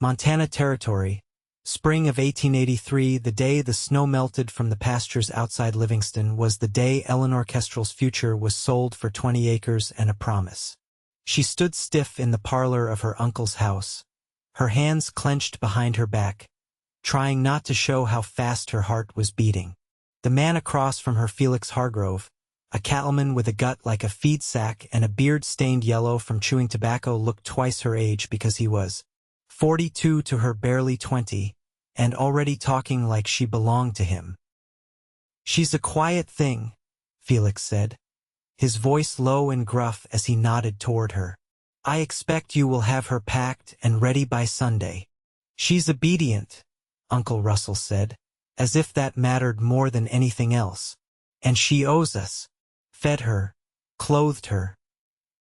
Montana Territory, spring of 1883, the day the snow melted from the pastures outside Livingston, was the day Eleanor Kestrel's future was sold for 20 acres and a promise. She stood stiff in the parlor of her uncle's house, her hands clenched behind her back, trying not to show how fast her heart was beating. The man across from her, Felix Hargrove, a cattleman with a gut like a feed sack and a beard stained yellow from chewing tobacco, looked twice her age because he was 42 to her barely 20, and already talking like she belonged to him. "She's a quiet thing," Felix said, his voice low and gruff as he nodded toward her. "I expect you will have her packed and ready by Sunday." "She's obedient," Uncle Russell said, as if that mattered more than anything else. "And she owes us. Fed her, clothed her,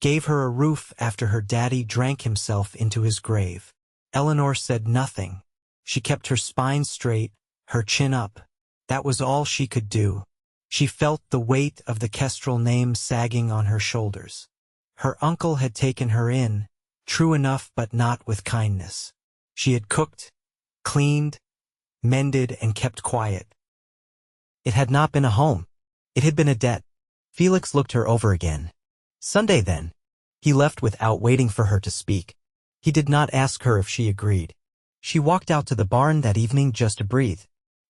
gave her a roof after her daddy drank himself into his grave." Eleanor said nothing. She kept her spine straight, her chin up. That was all she could do. She felt the weight of the Kestrel name sagging on her shoulders. Her uncle had taken her in, true enough but not with kindness. She had cooked, cleaned, mended, and kept quiet. It had not been a home. It had been a debt. Felix looked her over again. "Sunday, then." He left without waiting for her to speak. He did not ask her if she agreed. She walked out to the barn that evening just to breathe.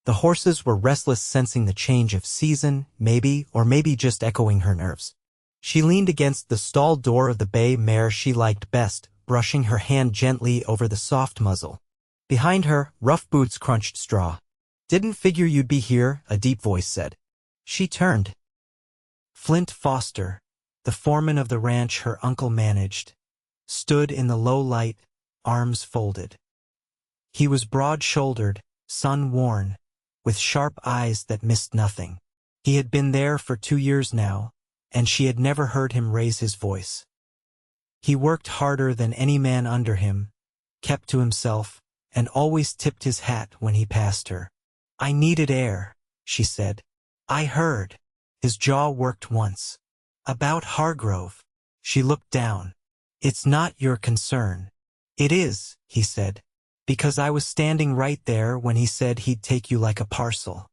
The horses were restless, sensing the change of season, maybe, or maybe just echoing her nerves. She leaned against the stall door of the bay mare she liked best, brushing her hand gently over the soft muzzle. Behind her, rough boots crunched straw. "Didn't figure you'd be here," a deep voice said. She turned. Flint Foster, the foreman of the ranch her uncle managed, stood in the low light, arms folded. He was broad-shouldered, sun-worn, with sharp eyes that missed nothing. He had been there for 2 years now, and she had never heard him raise his voice. He worked harder than any man under him, kept to himself, and always tipped his hat when he passed her. "I needed air," she said. "I heard." His jaw worked once. "About Hargrove." She looked down. "It's not your concern." "It is," he said, "because I was standing right there when he said he'd take you like a parcel.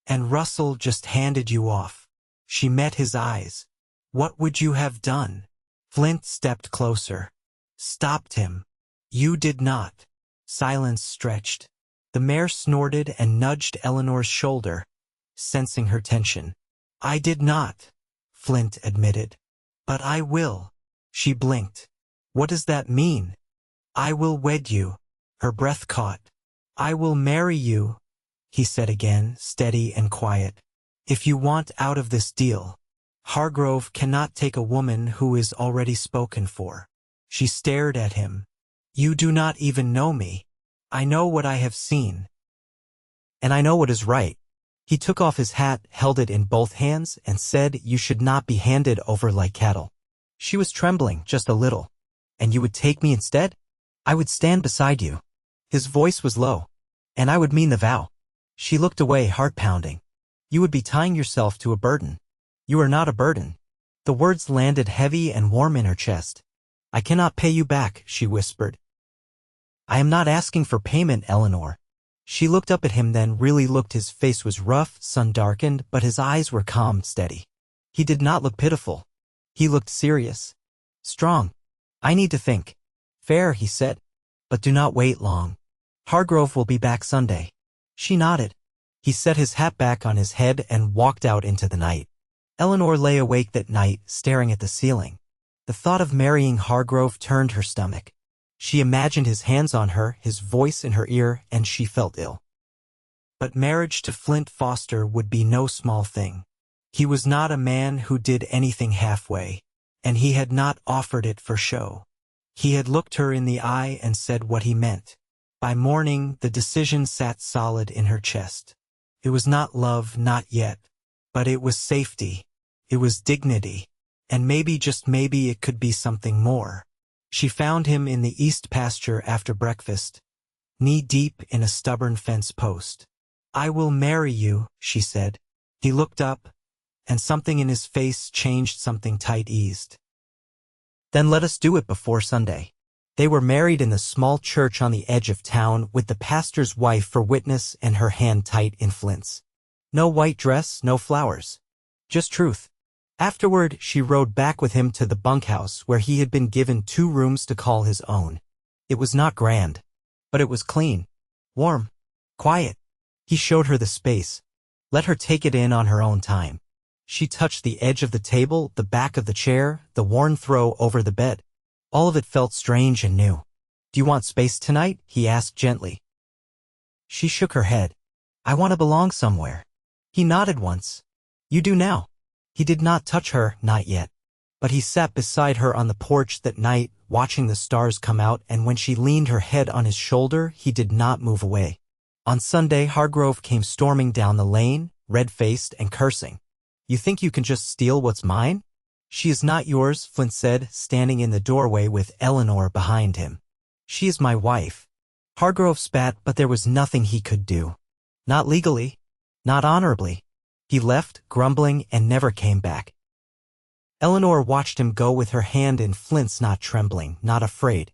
And Russell just handed you off." She met his eyes. "What would you have done?" Flint stepped closer. "Stopped him." "You did not." Silence stretched. The mare snorted and nudged Eleanor's shoulder, sensing her tension. "I did not," Flint admitted. "But I will." She blinked. "What does that mean?" "I will wed you." Her breath caught. "I will marry you," he said again, steady and quiet. "If you want out of this deal. Hargrove cannot take a woman who is already spoken for." She stared at him. "You do not even know me. I know what I have seen. And I know what is right." He took off his hat, held it in both hands, and said, "You should not be handed over like cattle." She was trembling, just a little. "And you would take me instead?" "I would stand beside you." His voice was low. "And I would mean the vow." She looked away, heart pounding. "You would be tying yourself to a burden." "You are not a burden." The words landed heavy and warm in her chest. "I cannot pay you back," she whispered. "I am not asking for payment, Eleanor." She looked up at him, then really looked. His face was rough, sun-darkened, but his eyes were calm, steady. He did not look pitiful. He looked serious. Strong. "I need to think." "Fair," he said. "But do not wait long. Hargrove will be back Sunday." She nodded. He set his hat back on his head and walked out into the night. Eleanor lay awake that night, staring at the ceiling. The thought of marrying Hargrove turned her stomach. She imagined his hands on her, his voice in her ear, and she felt ill. But marriage to Flint Foster would be no small thing. He was not a man who did anything halfway, and he had not offered it for show. He had looked her in the eye and said what he meant. By morning, the decision sat solid in her chest. It was not love, not yet, but it was safety. It was dignity, and maybe, just maybe, it could be something more. She found him in the east pasture after breakfast, knee-deep in a stubborn fence post. "I will marry you," she said. He looked up, and something in his face changed, something tight-eased. "Then let us do it before Sunday." They were married in the small church on the edge of town with the pastor's wife for witness and her hand tight in Flint's. No white dress, no flowers. Just truth. Afterward, she rode back with him to the bunkhouse where he had been given 2 rooms to call his own. It was not grand, but it was clean, warm, quiet. He showed her the space. Let her take it in on her own time. She touched the edge of the table, the back of the chair, the worn throw over the bed. All of it felt strange and new. "Do you want space tonight?" he asked gently. She shook her head. "I want to belong somewhere." He nodded once. "You do now." He did not touch her, not yet. But he sat beside her on the porch that night, watching the stars come out, and when she leaned her head on his shoulder, he did not move away. On Sunday, Hargrove came storming down the lane, red-faced and cursing. "You think you can just steal what's mine?" "She is not yours," Flint said, standing in the doorway with Eleanor behind him. "She is my wife." Hargrove spat, but there was nothing he could do. Not legally. Not honorably. He left, grumbling, and never came back. Eleanor watched him go with her hand in Flint's, not trembling, not afraid.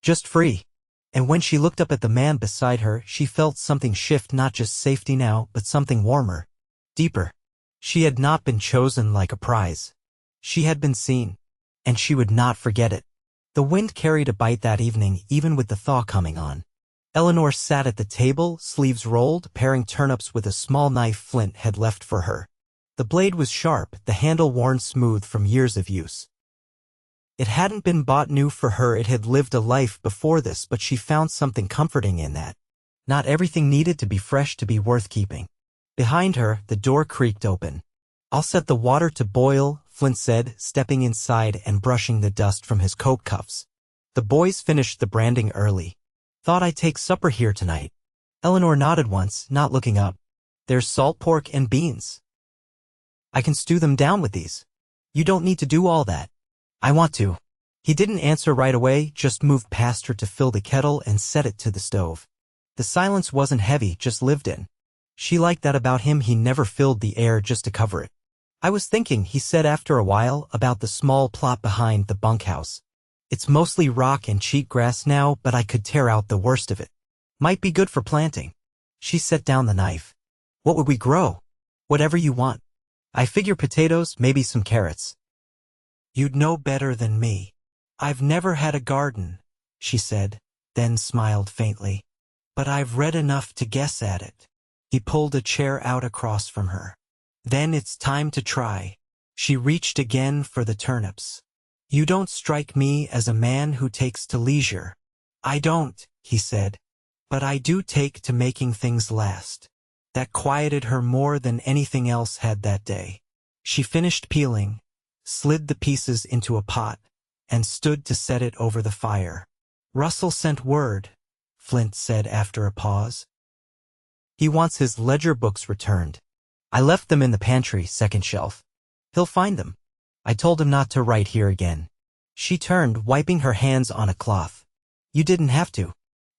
Just free. And when she looked up at the man beside her, she felt something shift, not just safety now, but something warmer, deeper. She had not been chosen like a prize. She had been seen, and she would not forget it. The wind carried a bite that evening, even with the thaw coming on. Eleanor sat at the table, sleeves rolled, paring turnips with a small knife Flint had left for her. The blade was sharp, the handle worn smooth from years of use. It hadn't been bought new for her, it had lived a life before this, but she found something comforting in that. Not everything needed to be fresh to be worth keeping. Behind her, the door creaked open. "I'll set the water to boil," Flint said, stepping inside and brushing the dust from his coat cuffs. "The boys finished the branding early. Thought I'd take supper here tonight." Eleanor nodded once, not looking up. "There's salt pork and beans. I can stew them down with these. You don't need to do all that." "I want to." He didn't answer right away, just moved past her to fill the kettle and set it to the stove. The silence wasn't heavy, just lived in. She liked that about him, he never filled the air just to cover it. "I was thinking," he said after a while, "about the small plot behind the bunkhouse. It's mostly rock and cheat grass now, but I could tear out the worst of it. Might be good for planting." She set down the knife. "What would we grow?" "Whatever you want. I figure potatoes, maybe some carrots." "You'd know better than me. I've never had a garden," she said, then smiled faintly. "But I've read enough to guess at it." He pulled a chair out across from her. "Then it's time to try." She reached again for the turnips. "You don't strike me as a man who takes to leisure." "I don't," he said. "But I do take to making things last." That quieted her more than anything else had that day. She finished peeling, slid the pieces into a pot, and stood to set it over the fire. "Russell sent word," Flint said after a pause. "He wants his ledger books returned. I left them in the pantry, second shelf. He'll find them. I told him not to write here again." She turned, wiping her hands on a cloth. "You didn't have to."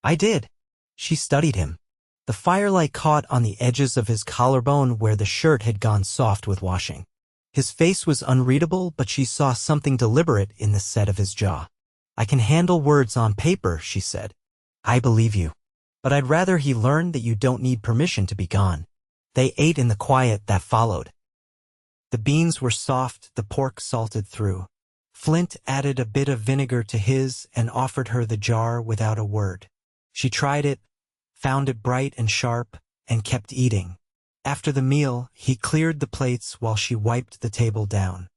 "I did." She studied him. The firelight caught on the edges of his collarbone where the shirt had gone soft with washing. His face was unreadable, but she saw something deliberate in the set of his jaw. "I can handle words on paper," she said. "I believe you. But I'd rather he learn that you don't need permission to be gone." They ate in the quiet that followed. The beans were soft, the pork salted through. Flint added a bit of vinegar to his and offered her the jar without a word. She tried it, found it bright and sharp, and kept eating. After the meal, he cleared the plates while she wiped the table down.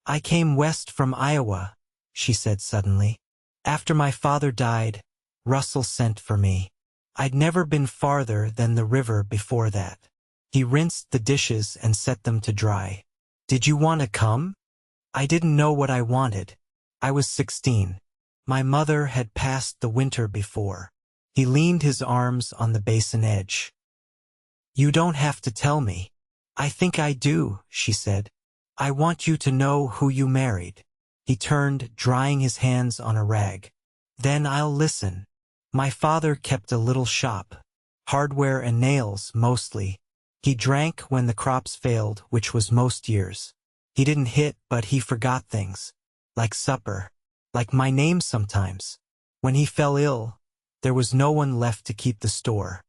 "I came west from Iowa," she said suddenly. "After my father died, Russell sent for me. I'd never been farther than the river before that." He rinsed the dishes and set them to dry. "Did you want to come?" "I didn't know what I wanted. I was 16. My mother had passed the winter before." He leaned his arms on the basin edge. "You don't have to tell me." "I think I do," she said. "I want you to know who you married." He turned, drying his hands on a rag. "Then I'll listen. My father kept a little shop. Hardware and nails, mostly. He drank when the crops failed, which was most years. He didn't hit, but he forgot things. Like supper. Like my name sometimes. When he fell ill, there was no one left to keep the store.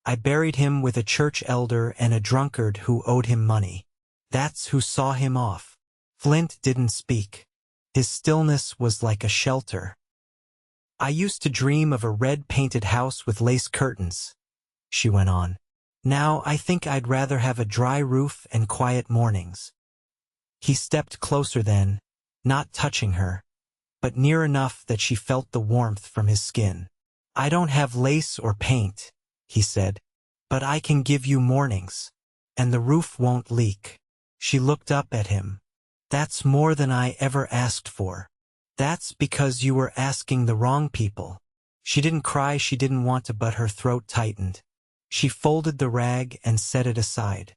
I buried him with a church elder and a drunkard who owed him money. That's who saw him off. Flint didn't speak. His stillness was like a shelter. I used to dream of a red-painted house with lace curtains, she went on. Now I think I'd rather have a dry roof and quiet mornings. He stepped closer then, not touching her, but near enough that she felt the warmth from his skin. I don't have lace or paint, he said, but I can give you mornings. And the roof won't leak. She looked up at him. That's more than I ever asked for. That's because you were asking the wrong people. She didn't cry, she didn't want to, but her throat tightened. She folded the rag and set it aside.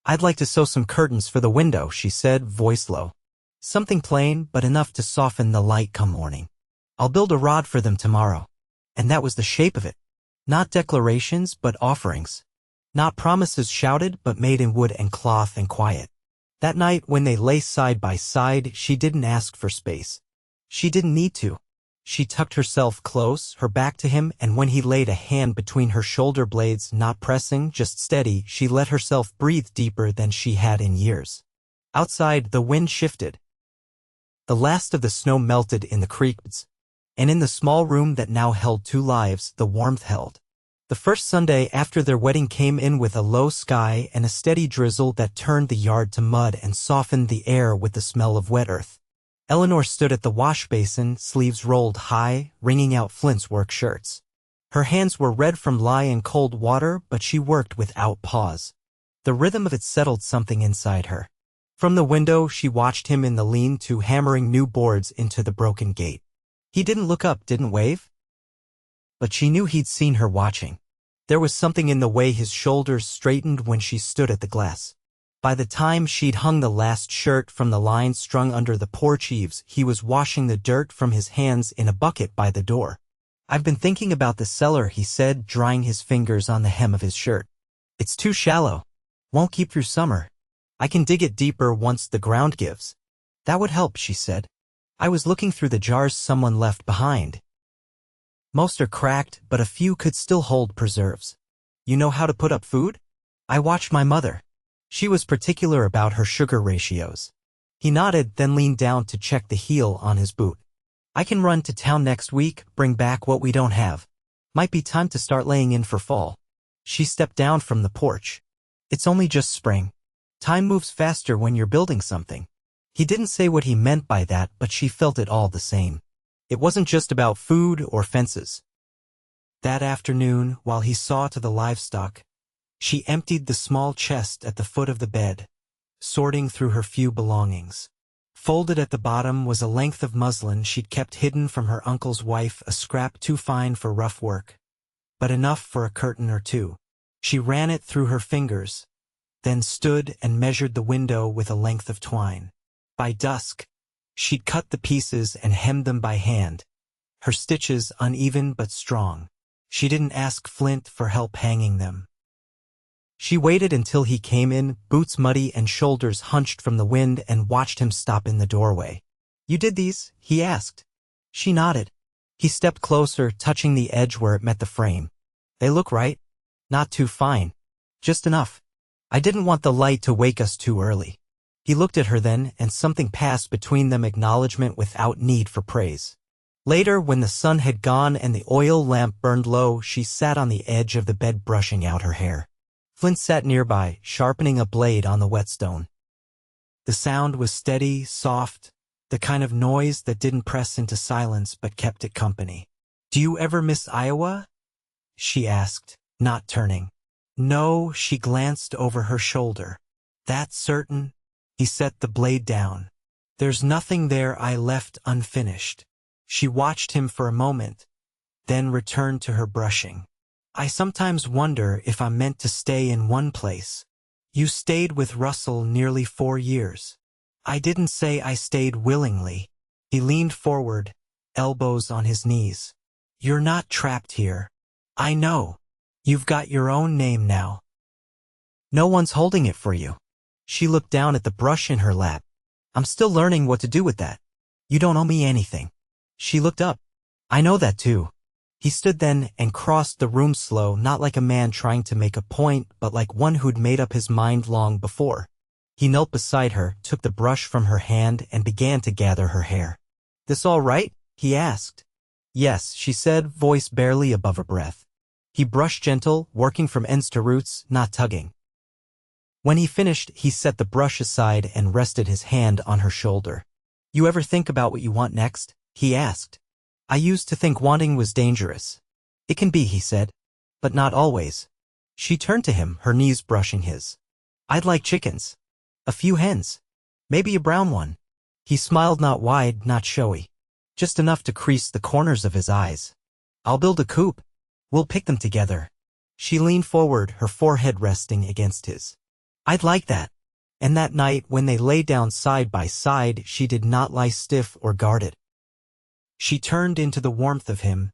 I'd like to sew some curtains for the window, she said, voice low. Something plain, but enough to soften the light come morning. I'll build a rod for them tomorrow. And that was the shape of it. Not declarations, but offerings. Not promises shouted, but made in wood and cloth and quiet. That night, when they lay side by side, she didn't ask for space. She didn't need to. She tucked herself close, her back to him, and when he laid a hand between her shoulder blades, not pressing, just steady, she let herself breathe deeper than she had in years. Outside, the wind shifted. The last of the snow melted in the creeks, and in the small room that now held two lives, the warmth held. The first Sunday after their wedding came in with a low sky and a steady drizzle that turned the yard to mud and softened the air with the smell of wet earth. Eleanor stood at the wash basin, sleeves rolled high, wringing out Flint's work shirts. Her hands were red from lye and cold water, but she worked without pause. The rhythm of it settled something inside her. From the window, she watched him in the lean-to hammering new boards into the broken gate. He didn't look up, didn't wave. But she knew he'd seen her watching. There was something in the way his shoulders straightened when she stood at the glass. By the time she'd hung the last shirt from the line strung under the porch eaves, he was washing the dirt from his hands in a bucket by the door. I've been thinking about the cellar, he said, drying his fingers on the hem of his shirt. It's too shallow. Won't keep through summer. I can dig it deeper once the ground gives. That would help, she said. I was looking through the jars someone left behind. Most are cracked, but a few could still hold preserves. You know how to put up food? I watched my mother. She was particular about her sugar ratios. He nodded, then leaned down to check the heel on his boot. I can run to town next week, bring back what we don't have. Might be time to start laying in for fall. She stepped down from the porch. It's only just spring. Time moves faster when you're building something. He didn't say what he meant by that, but she felt it all the same. It wasn't just about food or fences. That afternoon, while he saw to the livestock, she emptied the small chest at the foot of the bed, sorting through her few belongings. Folded at the bottom was a length of muslin she'd kept hidden from her uncle's wife, a scrap too fine for rough work, but enough for a curtain or two. She ran it through her fingers, then stood and measured the window with a length of twine. By dusk, she'd cut the pieces and hemmed them by hand, her stitches uneven but strong. She didn't ask Flint for help hanging them. She waited until he came in, boots muddy and shoulders hunched from the wind, and watched him stop in the doorway. You did these? He asked. She nodded. He stepped closer, touching the edge where it met the frame. They look right. Not too fine. Just enough. I didn't want the light to wake us too early. He looked at her then, and something passed between them, acknowledgement without need for praise. Later, when the sun had gone and the oil lamp burned low, she sat on the edge of the bed brushing out her hair. Flint sat nearby, sharpening a blade on the whetstone. The sound was steady, soft, the kind of noise that didn't press into silence but kept it company. Do you ever miss Iowa? She asked, not turning. No, she glanced over her shoulder. That's certain. He set the blade down. There's nothing there I left unfinished. She watched him for a moment, then returned to her brushing. I sometimes wonder if I'm meant to stay in one place. You stayed with Russell nearly 4 years. I didn't say I stayed willingly. He leaned forward, elbows on his knees. You're not trapped here. I know. You've got your own name now. No one's holding it for you. She looked down at the brush in her lap. I'm still learning what to do with that. You don't owe me anything. She looked up. I know that too. He stood then and crossed the room slow, not like a man trying to make a point, but like one who'd made up his mind long before. He knelt beside her, took the brush from her hand, and began to gather her hair. "This all right?" he asked. "Yes," she said, voice barely above a breath. He brushed gentle, working from ends to roots, not tugging. When he finished, he set the brush aside and rested his hand on her shoulder. "You ever think about what you want next?" he asked. "I used to think wanting was dangerous." "It can be," he said, "but not always." She turned to him, her knees brushing his. "I'd like chickens. A few hens. Maybe a brown one." He smiled, not wide, not showy. Just enough to crease the corners of his eyes. "I'll build a coop. We'll pick them together." She leaned forward, her forehead resting against his. "I'd like that." And that night, when they lay down side by side, she did not lie stiff or guarded. She turned into the warmth of him,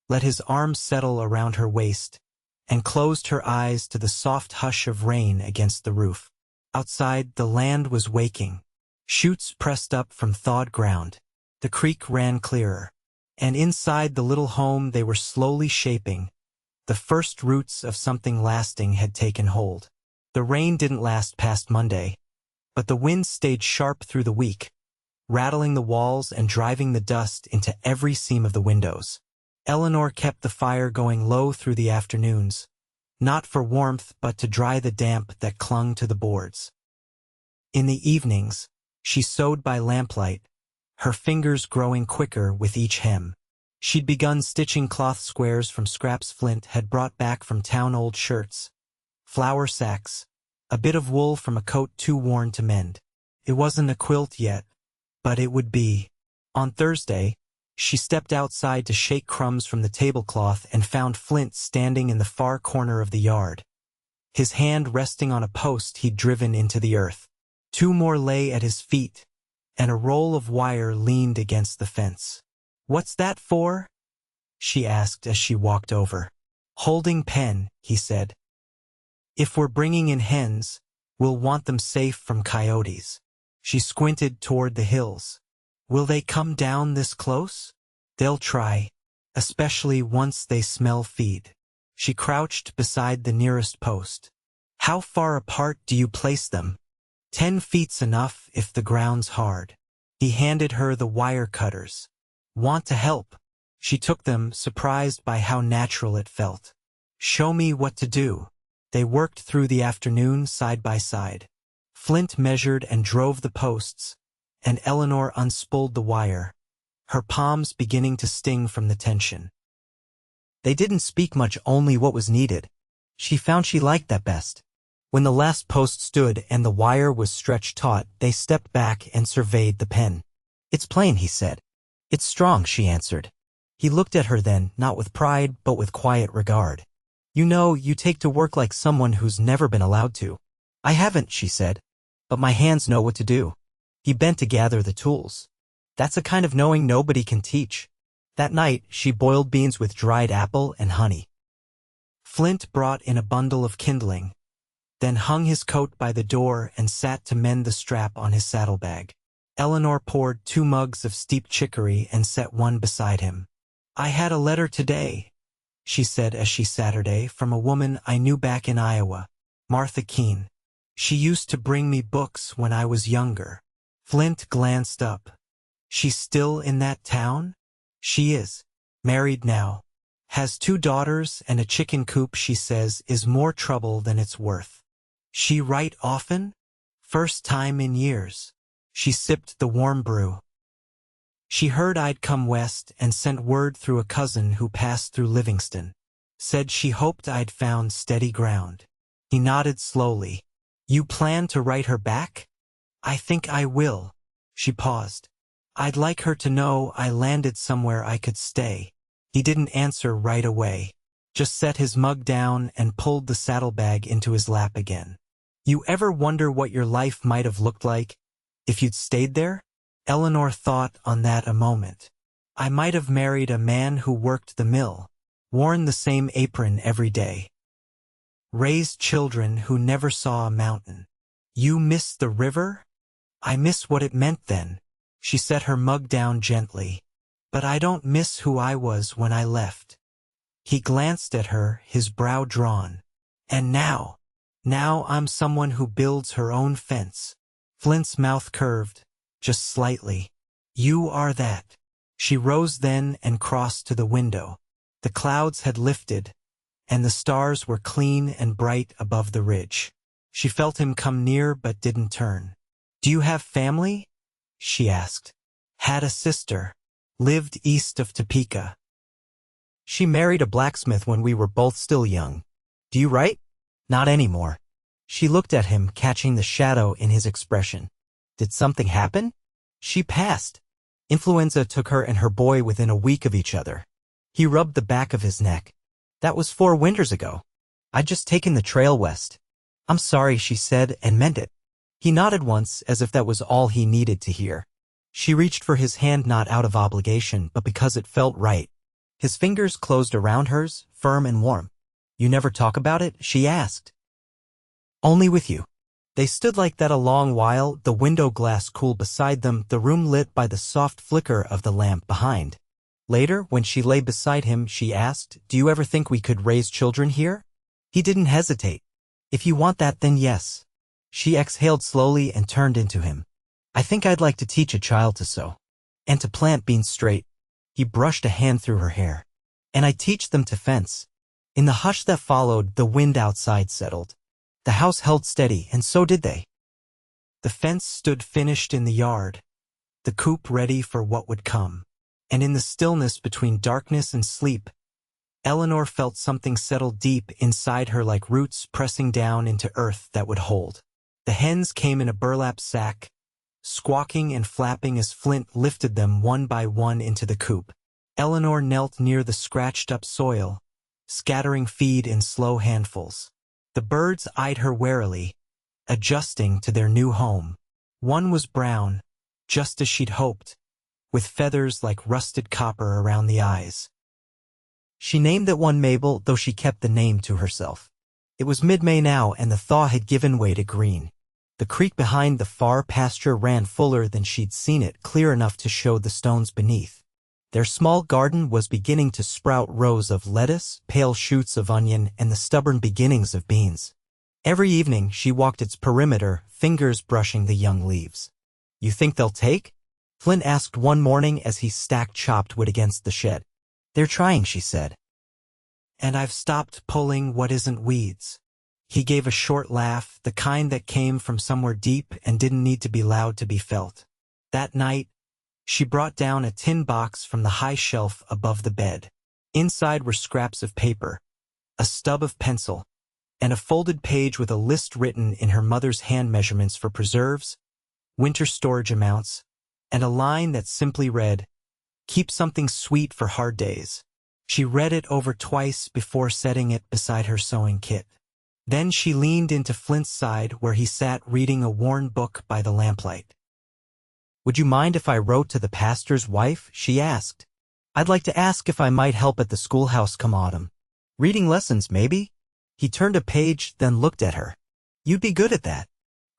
let his arms settle around her waist, and closed her eyes to the soft hush of rain against the roof. Outside, the land was waking. Shoots pressed up from thawed ground. The creek ran clearer. And inside the little home they were slowly shaping. The first roots of something lasting had taken hold. The rain didn't last past Monday, but the wind stayed sharp through the week, rattling the walls and driving the dust into every seam of the windows. Eleanor kept the fire going low through the afternoons, not for warmth but to dry the damp that clung to the boards. In the evenings, she sewed by lamplight, her fingers growing quicker with each hem. She'd begun stitching cloth squares from scraps Flint had brought back from town, old shirts, flour sacks, a bit of wool from a coat too worn to mend. It wasn't a quilt yet, but it would be. On Thursday, she stepped outside to shake crumbs from the tablecloth and found Flint standing in the far corner of the yard, his hand resting on a post he'd driven into the earth. Two more lay at his feet, and a roll of wire leaned against the fence. "What's that for?" she asked as she walked over. "Holding pen," he said. "If we're bringing in hens, we'll want them safe from coyotes." She squinted toward the hills. "Will they come down this close?" "They'll try, especially once they smell feed." She crouched beside the nearest post. "How far apart do you place them?" 10 feet's enough if the ground's hard." He handed her the wire cutters. "Want to help?" She took them, surprised by how natural it felt. "Show me what to do." They worked through the afternoon side by side. Flint measured and drove the posts, and Eleanor unspooled the wire, her palms beginning to sting from the tension. They didn't speak much, only what was needed. She found she liked that best. When the last post stood and the wire was stretched taut, they stepped back and surveyed the pen. "It's plain," he said. "It's strong," she answered. He looked at her then, not with pride, but with quiet regard. "You know, you take to work like someone who's never been allowed to." "I haven't," she said, "but my hands know what to do." He bent to gather the tools. "That's a kind of knowing nobody can teach." That night, she boiled beans with dried apple and honey. Flint brought in a bundle of kindling, then hung his coat by the door and sat to mend the strap on his saddlebag. Eleanor poured 2 mugs of steeped chicory and set one beside him. "I had a letter today," she said as she Saturday, "from a woman I knew back in Iowa, Martha Keene. She used to bring me books when I was younger." Flint glanced up. "She's still in that town?" "She is. Married now. Has 2 daughters and a chicken coop she says is more trouble than it's worth." "She write often?" "First time in years." She sipped the warm brew. "She heard I'd come west and sent word through a cousin who passed through Livingston. Said she hoped I'd found steady ground." He nodded slowly. "You plan to write her back?" "I think I will." She paused. "I'd like her to know I landed somewhere I could stay." He didn't answer right away, just set his mug down and pulled the saddlebag into his lap again. "You ever wonder what your life might have looked like if you'd stayed there?" Eleanor thought on that a moment. "I might have married a man who worked the mill, worn the same apron every day, raised children who never saw a mountain." "You miss the river?" "I miss what it meant then." She set her mug down gently. But I don't miss who I was when I left. He glanced at her, his brow drawn. And now I'm someone who builds her own fence. Flint's mouth curved, just slightly. You are that. She rose then and crossed to the window. The clouds had lifted, and the stars were clean and bright above the ridge. She felt him come near but didn't turn. Do you have family? She asked. Had a sister. Lived east of Topeka. She married a blacksmith when we were both still young. Do you write? Not anymore. She looked at him, catching the shadow in his expression. Did something happen? She passed. Influenza took her and her boy within a week of each other. He rubbed the back of his neck. That was 4 winters ago. I'd just taken the trail west. I'm sorry, she said, and meant it. He nodded once, as if that was all he needed to hear. She reached for his hand not out of obligation, but because it felt right. His fingers closed around hers, firm and warm. You never talk about it? She asked. Only with you. They stood like that a long while, the window glass cool beside them, the room lit by the soft flicker of the lamp behind. Later, when she lay beside him, she asked, Do you ever think we could raise children here? He didn't hesitate. If you want that, then yes. She exhaled slowly and turned into him. I think I'd like to teach a child to sew. And to plant beans straight. He brushed a hand through her hair. And I teach them to fence. In the hush that followed, the wind outside settled. The house held steady, and so did they. The fence stood finished in the yard, the coop ready for what would come. And in the stillness between darkness and sleep, Eleanor felt something settle deep inside her like roots pressing down into earth that would hold. The hens came in a burlap sack, squawking and flapping as Flint lifted them one by one into the coop. Eleanor knelt near the scratched-up soil, scattering feed in slow handfuls. The birds eyed her warily, adjusting to their new home. One was brown, just as she'd hoped, with feathers like rusted copper around the eyes. She named that one Mabel, though she kept the name to herself. It was mid-May now, and the thaw had given way to green. The creek behind the far pasture ran fuller than she'd seen it, clear enough to show the stones beneath. Their small garden was beginning to sprout rows of lettuce, pale shoots of onion, and the stubborn beginnings of beans. Every evening she walked its perimeter, fingers brushing the young leaves. You think they'll take? Flint asked one morning as he stacked chopped wood against the shed. They're trying, she said. And I've stopped pulling what isn't weeds. He gave a short laugh, the kind that came from somewhere deep and didn't need to be loud to be felt. That night, she brought down a tin box from the high shelf above the bed. Inside were scraps of paper, a stub of pencil, and a folded page with a list written in her mother's hand measurements for preserves, winter storage amounts, and a line that simply read, Keep something sweet for hard days. She read it over twice before setting it beside her sewing kit. Then she leaned into Flint's side where he sat reading a worn book by the lamplight. Would you mind if I wrote to the pastor's wife? She asked. I'd like to ask if I might help at the schoolhouse come autumn. Reading lessons, maybe? He turned a page, then looked at her. You'd be good at that.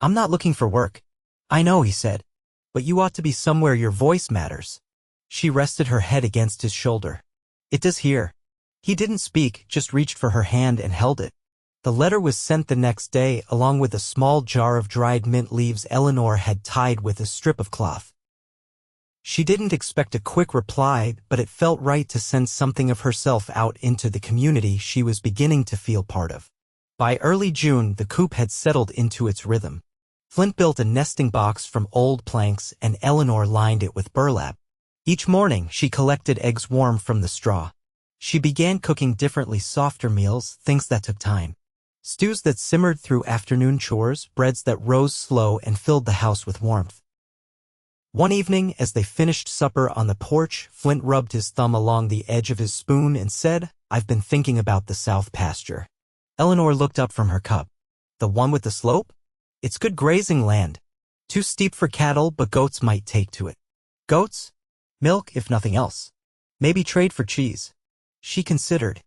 I'm not looking for work. I know, he said. But you ought to be somewhere your voice matters. She rested her head against his shoulder. It does here. He didn't speak, just reached for her hand and held it. The letter was sent the next day, along with a small jar of dried mint leaves Eleanor had tied with a strip of cloth. She didn't expect a quick reply, but it felt right to send something of herself out into the community she was beginning to feel part of. By early June, the coop had settled into its rhythm. Flint built a nesting box from old planks, and Eleanor lined it with burlap. Each morning, she collected eggs warm from the straw. She began cooking differently softer meals, things that took time. Stews that simmered through afternoon chores, breads that rose slow and filled the house with warmth. One evening, as they finished supper on the porch, Flint rubbed his thumb along the edge of his spoon and said, I've been thinking about the south pasture. Eleanor looked up from her cup. The one with the slope? It's good grazing land. Too steep for cattle, but goats might take to it. Goats? Milk, if nothing else. Maybe trade for cheese. She considered.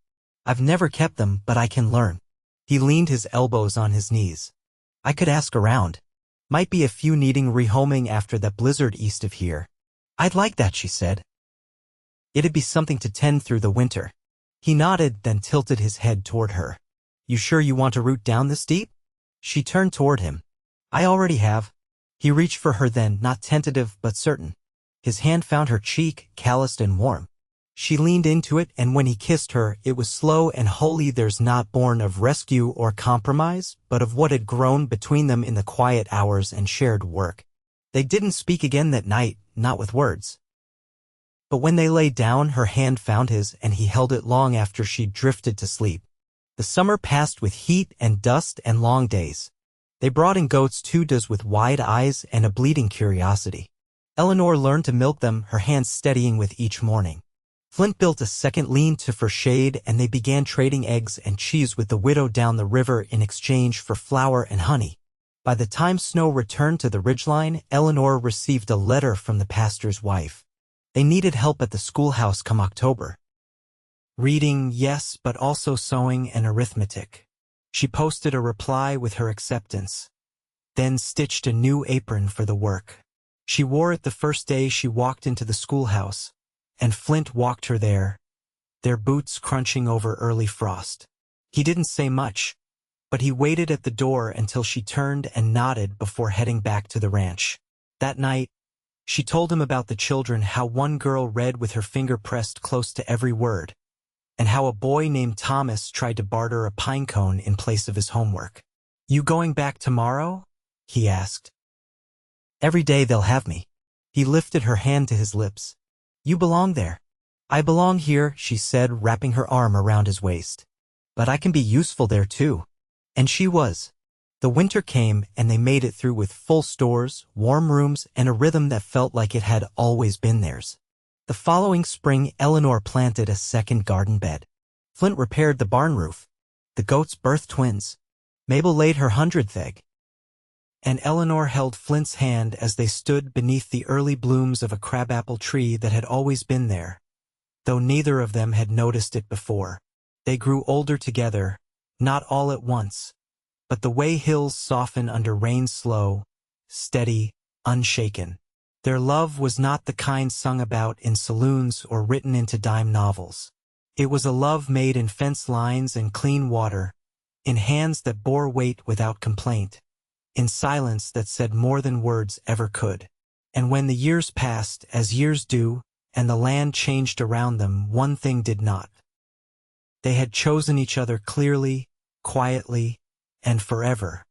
I've never kept them, but I can learn. He leaned his elbows on his knees. I could ask around. Might be a few needing rehoming after that blizzard east of here. I'd like that, she said. It'd be something to tend through the winter. He nodded, then tilted his head toward her. You sure you want to root down this deep? She turned toward him. I already have. He reached for her then, not tentative but certain. His hand found her cheek, calloused and warm. She leaned into it, and when he kissed her, it was slow and holy. There's not born of rescue or compromise, but of what had grown between them in the quiet hours and shared work. They didn't speak again that night, not with words. But when they lay down, her hand found his, and he held it long after she drifted to sleep. The summer passed with heat and dust and long days. They brought in goats too, with wide eyes and a bleeding curiosity. Eleanor learned to milk them, her hands steadying with each morning. Flint built a second lean-to for shade, and they began trading eggs and cheese with the widow down the river in exchange for flour and honey. By the time snow returned to the ridgeline, Eleanor received a letter from the pastor's wife. They needed help at the schoolhouse come October. Reading, yes, but also sewing and arithmetic. She posted a reply with her acceptance, then stitched a new apron for the work. She wore it the first day she walked into the schoolhouse, and Flint walked her there, their boots crunching over early frost. He didn't say much, but he waited at the door until she turned and nodded before heading back to the ranch. That night, she told him about the children, how one girl read with her finger pressed close to every word, and how a boy named Thomas tried to barter a pine cone in place of his homework. You going back tomorrow? He asked. Every day they'll have me. He lifted her hand to his lips. You belong there. I belong here, she said, wrapping her arm around his waist. But I can be useful there too. And she was. The winter came, and they made it through with full stores, warm rooms, and a rhythm that felt like it had always been theirs. The following spring, Eleanor planted a second garden bed. Flint repaired the barn roof. The goats birthed twins. Mabel laid her 100th egg. And Eleanor held Flint's hand as they stood beneath the early blooms of a crabapple tree that had always been there, though neither of them had noticed it before. They grew older together, not all at once, but the way hills soften under rain, slow, steady, unshaken. Their love was not the kind sung about in saloons or written into dime novels. It was a love made in fence lines and clean water, in hands that bore weight without complaint, in silence that said more than words ever could. And when the years passed, as years do, and the land changed around them, one thing did not. They had chosen each other clearly, quietly, and forever.